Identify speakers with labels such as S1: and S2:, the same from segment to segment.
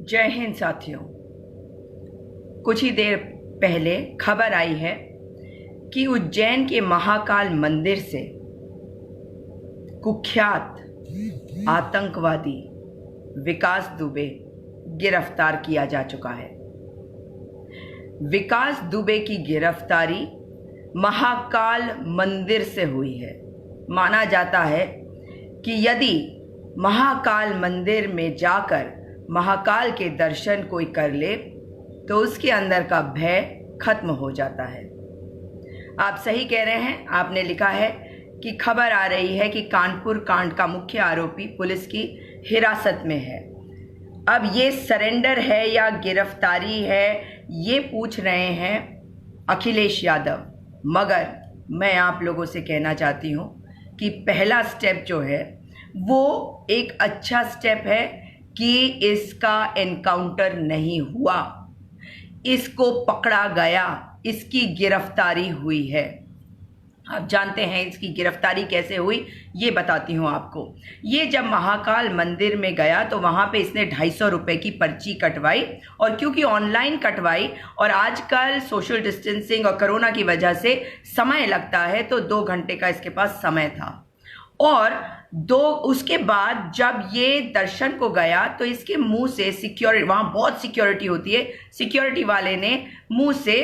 S1: जय हिंद साथियों। कुछ ही देर पहले खबर आई है कि उज्जैन के महाकाल मंदिर से कुख्यात आतंकवादी विकास दुबे गिरफ्तार किया जा चुका है। विकास दुबे की गिरफ्तारी महाकाल मंदिर से हुई है। माना जाता है कि यदि महाकाल मंदिर में जाकर महाकाल के दर्शन कोई कर ले तो उसके अंदर का भय खत्म हो जाता है। आप सही कह रहे हैं। आपने लिखा है कि खबर आ रही है कि कानपुर कांड का मुख्य आरोपी पुलिस की हिरासत में है। अब ये सरेंडर है या गिरफ्तारी है, ये पूछ रहे हैं अखिलेश यादव। मगर मैं आप लोगों से कहना चाहती हूँ कि पहला स्टेप जो है वो एक अच्छा स्टेप है कि इसका एनकाउंटर नहीं हुआ, इसको पकड़ा गया, इसकी गिरफ्तारी हुई है। आप जानते हैं इसकी गिरफ्तारी कैसे हुई, ये बताती हूँ आपको। ये जब महाकाल मंदिर में गया तो वहाँ पे इसने 250 रुपये की पर्ची कटवाई, और क्योंकि ऑनलाइन कटवाई और आजकल सोशल डिस्टेंसिंग और कोरोना की वजह से समय लगता है, तो 2 घंटे का इसके पास समय था। और उसके बाद जब ये दर्शन को गया तो इसके मुंह से सिक्योरिटी, वहाँ बहुत सिक्योरिटी होती है, सिक्योरिटी वाले ने मुंह से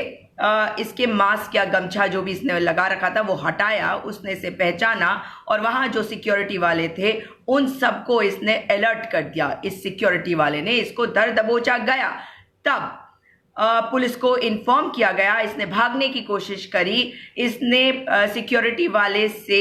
S1: इसके मास्क या गमछा जो भी इसने लगा रखा था वो हटाया। उसने इसे पहचाना और वहाँ जो सिक्योरिटी वाले थे उन सबको इसने अलर्ट कर दिया। इस सिक्योरिटी वाले ने इसको दर दबोचा गया। तब पुलिस को इन्फॉर्म किया गया। इसने भागने की कोशिश करी, इसने सिक्योरिटी वाले से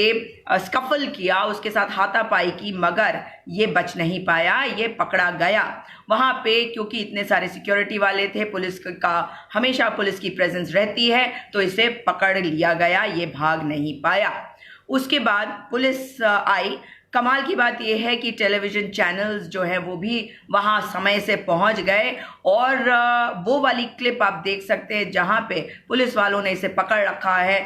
S1: स्कफल किया, उसके साथ हाथापाई की, मगर ये बच नहीं पाया, ये पकड़ा गया। वहाँ पे क्योंकि इतने सारे सिक्योरिटी वाले थे, पुलिस का हमेशा पुलिस की प्रेजेंस रहती है, तो इसे पकड़ लिया गया, ये भाग नहीं पाया। उसके बाद पुलिस आई। कमाल की बात यह है कि टेलीविज़न चैनल्स जो है वो भी वहाँ समय से पहुँच गए, और वो वाली क्लिप आप देख सकते हैं जहाँ पे पुलिस वालों ने इसे पकड़ रखा है,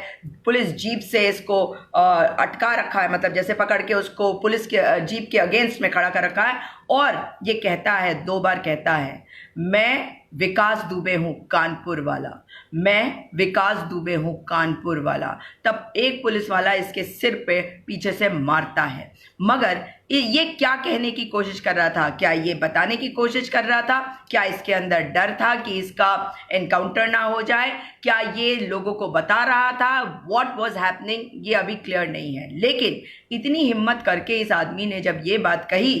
S1: पुलिस जीप से इसको अटका रखा है, मतलब जैसे पकड़ के उसको पुलिस के जीप के अगेंस्ट में खड़ा कर रखा है, और ये कहता है, 2 बार कहता है, मैं विकास दुबे हूँ कानपुर वाला, मैं विकास दुबे हूँ कानपुर वाला। तब एक पुलिस वाला इसके सिर पे पीछे से मारता है। मगर ये क्या कहने की कोशिश कर रहा था? क्या ये बताने की कोशिश कर रहा था? क्या इसके अंदर डर था कि इसका एनकाउंटर ना हो जाए? क्या ये लोगों को बता रहा था? व्हाट वाज हैपनिंग, ये अभी क्लियर नहीं है। लेकिन इतनी हिम्मत करके इस आदमी ने जब ये बात कही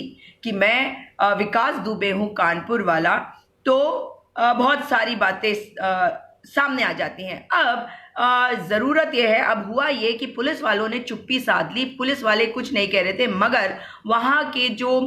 S1: कि मैं विकास दुबे हूँ कानपुर वाला, तो बहुत सारी बातें सामने आ जाती हैं। अब ज़रूरत यह है, अब हुआ ये कि पुलिस वालों ने चुप्पी साध ली। पुलिस वाले कुछ नहीं कह रहे थे, मगर वहाँ के जो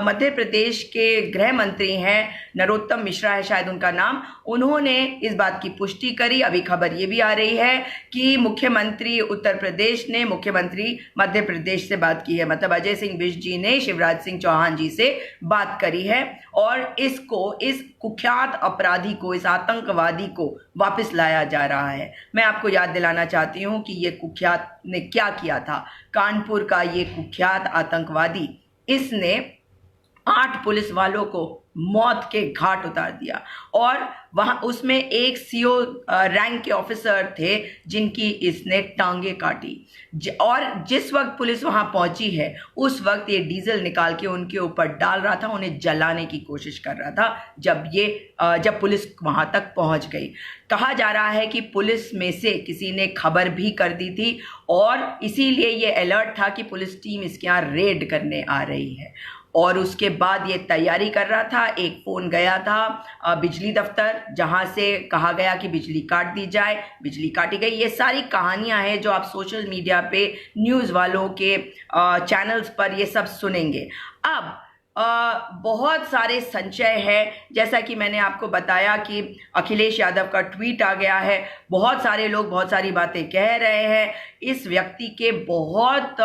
S1: मध्य प्रदेश के गृह मंत्री हैं, नरोत्तम मिश्रा है शायद उनका नाम, उन्होंने इस बात की पुष्टि करी। अभी खबर ये भी आ रही है कि मुख्यमंत्री उत्तर प्रदेश ने मुख्यमंत्री मध्य प्रदेश से बात की है, मतलब अजय सिंह बिष्ट जी ने शिवराज सिंह चौहान जी से बात करी है, और इसको, इस कुख्यात अपराधी को, इस आतंकवादी को वापस लाया जा रहा है। मैं आपको याद दिलाना चाहती हूँ कि ये कुख्यात ने क्या किया था। कानपुर का ये कुख्यात आतंकवादी, इसने 8 पुलिस वालों को मौत के घाट उतार दिया, और वहाँ उसमें एक सीओ रैंक के ऑफिसर थे जिनकी इसने टांगे काटी। और जिस वक्त पुलिस वहाँ पहुँची है उस वक्त ये डीजल निकाल के उनके ऊपर डाल रहा था, उन्हें जलाने की कोशिश कर रहा था जब पुलिस वहाँ तक पहुँच गई। कहा जा रहा है कि पुलिस में से किसी ने खबर भी कर दी थी, और इसीलिए ये अलर्ट था कि पुलिस टीम इसके यहाँ रेड करने आ रही है। और उसके बाद ये तैयारी कर रहा था। एक फ़ोन गया था बिजली दफ्तर, जहाँ से कहा गया कि बिजली काट दी जाए, बिजली काटी गई। ये सारी कहानियाँ हैं जो आप सोशल मीडिया पे न्यूज़ वालों के चैनल्स पर ये सब सुनेंगे। अब बहुत सारे संशय है, जैसा कि मैंने आपको बताया कि अखिलेश यादव का ट्वीट आ गया है। बहुत सारे लोग बहुत सारी बातें कह रहे हैं। इस व्यक्ति के बहुत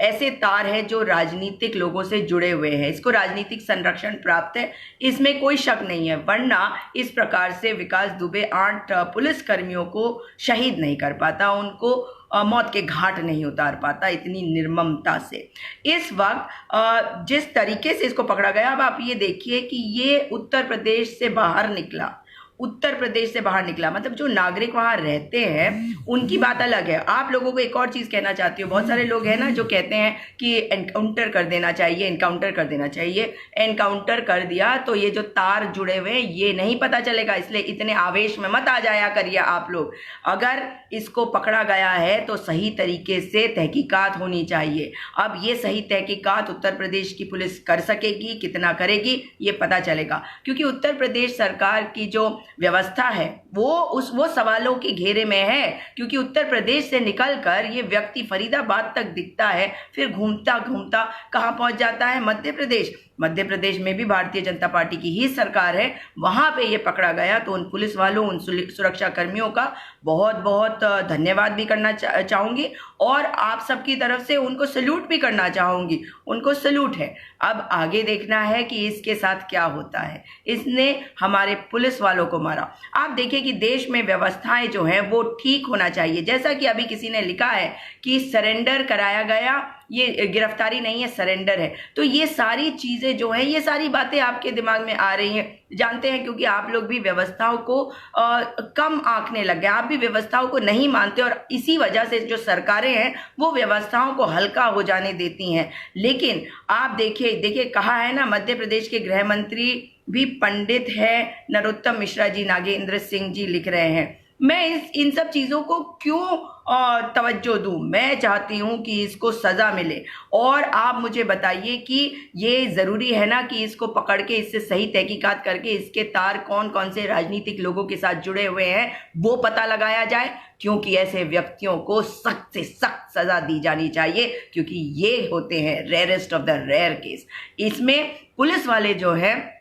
S1: ऐसे तार हैं जो राजनीतिक लोगों से जुड़े हुए हैं, इसको राजनीतिक संरक्षण प्राप्त है, इसमें कोई शक नहीं है। वरना इस प्रकार से विकास दुबे 8 पुलिसकर्मियों को शहीद नहीं कर पाता, उनको मौत के घाट नहीं उतार पाता इतनी निर्ममता से। इस वक्त जिस तरीके से इसको पकड़ा गया, अब आप ये देखिए कि ये उत्तर प्रदेश से बाहर निकला, उत्तर प्रदेश से बाहर निकला, मतलब जो नागरिक वहां रहते हैं उनकी बात अलग है। आप लोगों को एक और चीज कहना चाहती हूँ, बहुत सारे लोग हैं ना जो कहते हैं कि एनकाउंटर कर देना चाहिए, एनकाउंटर कर देना चाहिए। एनकाउंटर कर दिया तो ये जो तार जुड़े हुए हैं ये नहीं पता चलेगा, इसलिए इतने आवेश में मत आ जाया करिए आप लोग। अगर इसको पकड़ा गया है तो सही तरीके से तहकीकात होनी चाहिए। अब ये सही तहकीकात उत्तर प्रदेश की पुलिस कर सकेगी, कितना करेगी ये पता चलेगा, क्योंकि उत्तर प्रदेश सरकार की जो व्यवस्था है वो सवालों के घेरे में है, क्योंकि उत्तर प्रदेश से निकलकर ये व्यक्ति फरीदाबाद तक दिखता है, फिर घूमता घूमता कहाँ पहुंच जाता है, मध्य प्रदेश। मध्य प्रदेश में भी भारतीय जनता पार्टी की ही सरकार है, वहां पे ये पकड़ा गया। तो उन पुलिस वालों, उन सुरक्षा कर्मियों का बहुत बहुत धन्यवाद भी करना चाहूंगी और आप सबकी तरफ से उनको सैल्यूट भी करना चाहूंगी, उनको सैल्यूट है। अब आगे देखना है कि इसके साथ क्या होता है। इसने हमारे पुलिस वालों को मारा। आप देखिए कि देश में व्यवस्थाएं जो हैं वो ठीक होना चाहिए, जैसा कि अभी किसी ने लिखा है कि सरेंडर कराया गया, ये गिरफ्तारी नहीं है, सरेंडर है। तो ये सारी चीजें जो हैं, ये सारी बातें आपके दिमाग में आ रही हैं, जानते हैं, क्योंकि आप लोग भी व्यवस्थाओं को कम आंकने लग गए, आप भी व्यवस्थाओं को नहीं मानते और इसी वजह से जो सरकारें हैं वो व्यवस्थाओं को हल्का हो जाने देती हैं। लेकिन आप देखिए कहा है ना, मध्य प्रदेश के गृह मंत्री भी पंडित है, नरोत्तम मिश्रा जी, नागेंद्र सिंह जी लिख रहे हैं। मैं इन सब चीज़ों को क्यों तवज्जो दूं? मैं चाहती हूं कि इसको सज़ा मिले। और आप मुझे बताइए कि ये ज़रूरी है ना कि इसको पकड़ के इससे सही तहकीकात करके इसके तार कौन कौन से राजनीतिक लोगों के साथ जुड़े हुए हैं वो पता लगाया जाए, क्योंकि ऐसे व्यक्तियों को सख्त से सख्त सज़ा दी जानी चाहिए, क्योंकि ये होते हैं rarest of the rare case. इसमें पुलिस वाले जो हैं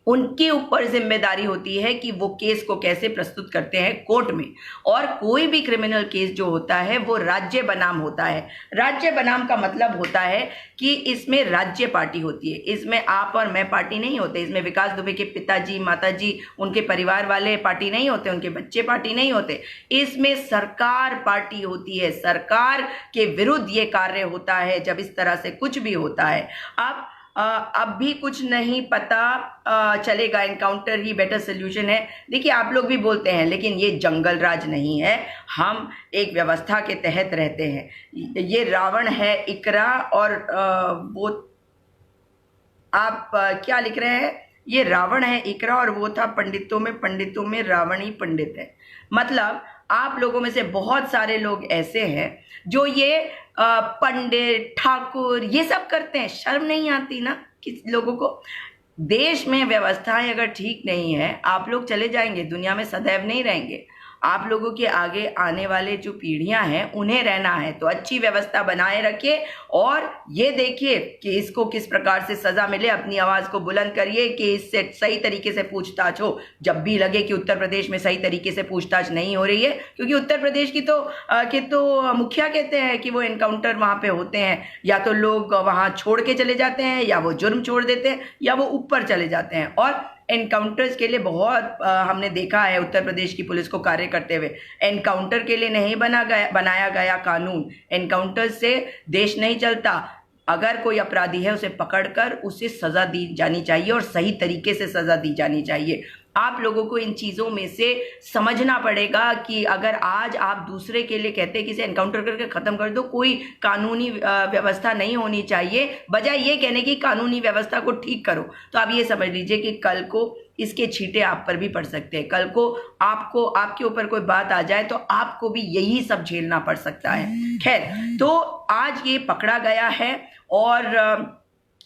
S1: उनके ऊपर जिम्मेदारी होती है कि वो केस को कैसे प्रस्तुत करते हैं कोर्ट में। और कोई भी क्रिमिनल केस जो होता है वो राज्य बनाम होता है। राज्य बनाम का मतलब होता है कि इसमें राज्य पार्टी होती है, इसमें आप और मैं पार्टी नहीं होते, इसमें विकास दुबे के पिताजी, माताजी, उनके परिवार वाले पार्टी नहीं होते, उनके बच्चे पार्टी नहीं होते। इसमें सरकार पार्टी होती है, सरकार के विरुद्ध ये कार्य होता है जब इस तरह से कुछ भी होता है। अब भी कुछ नहीं पता चलेगा, एनकाउंटर ही बेटर सोल्यूशन है। देखिए आप लोग भी बोलते हैं, लेकिन ये जंगल राज नहीं है, हम एक व्यवस्था के तहत रहते हैं। ये रावण है इकरा, और वो आप क्या लिख रहे हैं, ये रावण है इकरा और वो था पंडितों में रावण ही पंडित है। मतलब आप लोगों में से बहुत सारे लोग ऐसे हैं जो ये पंडित, ठाकुर ये सब करते हैं। शर्म नहीं आती ना किस लोगों को? देश में व्यवस्थाएं अगर ठीक नहीं है, आप लोग चले जाएंगे, दुनिया में सदैव नहीं रहेंगे। आप लोगों के आगे आने वाले जो पीढ़ियां हैं उन्हें रहना है, तो अच्छी व्यवस्था बनाए रखिए और ये देखिए कि इसको किस प्रकार से सजा मिले। अपनी आवाज को बुलंद करिए कि इससे सही तरीके से पूछताछ हो। जब भी लगे कि उत्तर प्रदेश में सही तरीके से पूछताछ नहीं हो रही है, क्योंकि उत्तर प्रदेश की तो मुखिया कहते हैं कि वो एनकाउंटर वहां पे होते हैं, या तो लोग वहां छोड़ के चले जाते हैं, या वो जुर्म छोड़ देते हैं, या वो ऊपर चले जाते हैं। और एनकाउंटर्स के लिए बहुत हमने देखा है उत्तर प्रदेश की पुलिस को कार्य करते हुए। एनकाउंटर के लिए नहीं बनाया गया कानून, एनकाउंटर से देश नहीं चलता। अगर कोई अपराधी है उसे पकड़कर उसे सजा दी जानी चाहिए और सही तरीके से सजा दी जानी चाहिए। आप लोगों को इन चीज़ों में से समझना पड़ेगा कि अगर आज आप दूसरे के लिए कहते हैं कि इसे एनकाउंटर करके ख़त्म कर दो, कोई कानूनी व्यवस्था नहीं होनी चाहिए, बजाय ये कहने की कानूनी व्यवस्था को ठीक करो, तो आप ये समझ लीजिए कि कल को इसके छींटे आप पर भी पड़ सकते हैं। कल को आपके ऊपर कोई बात आ जाए तो आपको भी यही सब झेलना पड़ सकता है। खैर, तो आज ये पकड़ा गया है और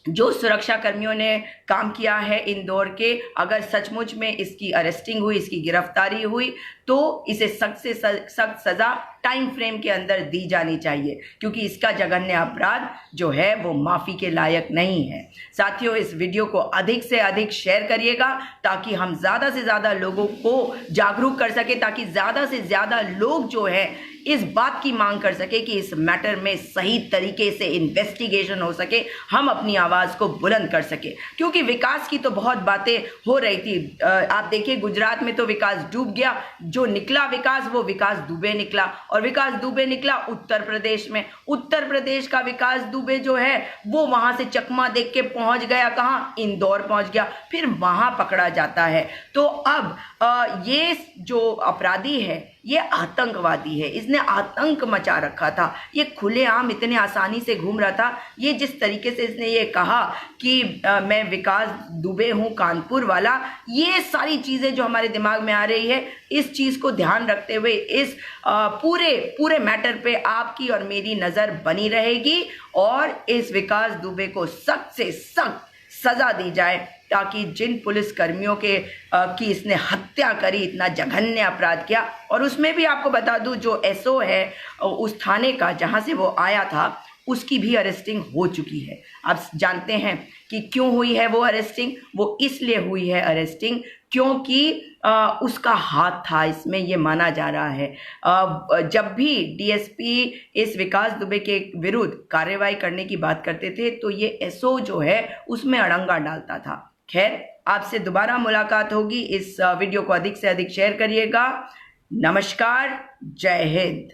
S1: जो सुरक्षा कर्मियों ने काम किया है इंदौर के, अगर सचमुच में इसकी अरेस्टिंग हुई, इसकी गिरफ्तारी हुई, तो इसे सख्त से सख्त सजा टाइम फ्रेम के अंदर दी जानी चाहिए, क्योंकि इसका जघन्य अपराध जो है वो माफ़ी के लायक नहीं है। साथियों, इस वीडियो को अधिक से अधिक शेयर करिएगा ताकि हम ज़्यादा से ज़्यादा लोगों को जागरूक कर सके, ताकि ज़्यादा से ज़्यादा लोग जो है इस बात की मांग कर सके कि इस मैटर में सही तरीके से इन्वेस्टिगेशन हो सके, हम अपनी आवाज़ को बुलंद कर सके। क्योंकि विकास की तो बहुत बातें हो रही थी। आप देखिए गुजरात में तो विकास डूब गया, जो निकला विकास वो विकास दुबे निकला। और विकास दुबे निकला उत्तर प्रदेश में। उत्तर प्रदेश का विकास दुबे जो है वो वहां से चकमा देख के पहुंच गया कहाँ, इंदौर पहुंच गया, फिर वहां पकड़ा जाता है। तो अब ये जो अपराधी है ये आतंकवादी है, इसने आतंक मचा रखा था, ये खुलेआम इतने आसानी से घूम रहा था। ये जिस तरीके से इसने ये कहा कि मैं विकास दुबे हूँ कानपुर वाला, ये सारी चीज़ें जो हमारे दिमाग में आ रही है, इस चीज़ को ध्यान रखते हुए इस पूरे मैटर पे आपकी और मेरी नज़र बनी रहेगी और इस विकास दुबे को सख्त से सख्त सजा दी जाए, ताकि जिन पुलिस कर्मियों की इसने हत्या करी, इतना जघन्य अपराध किया। और उसमें भी आपको बता दूं, जो एसओ है उस थाने का जहां से वो आया था, उसकी भी अरेस्टिंग हो चुकी है। आप जानते हैं कि क्यों हुई है वो अरेस्टिंग? वो इसलिए हुई है अरेस्टिंग क्योंकि उसका हाथ था इसमें, ये माना जा रहा है। जब भी डीएसपी इस विकास दुबे के विरुद्ध कार्रवाई करने की बात करते थे तो ये एसओ जो है उसमें अड़ंगा डालता था। खैर, आपसे दोबारा मुलाकात होगी। इस वीडियो को अधिक से अधिक शेयर करिएगा। नमस्कार, जय हिंद।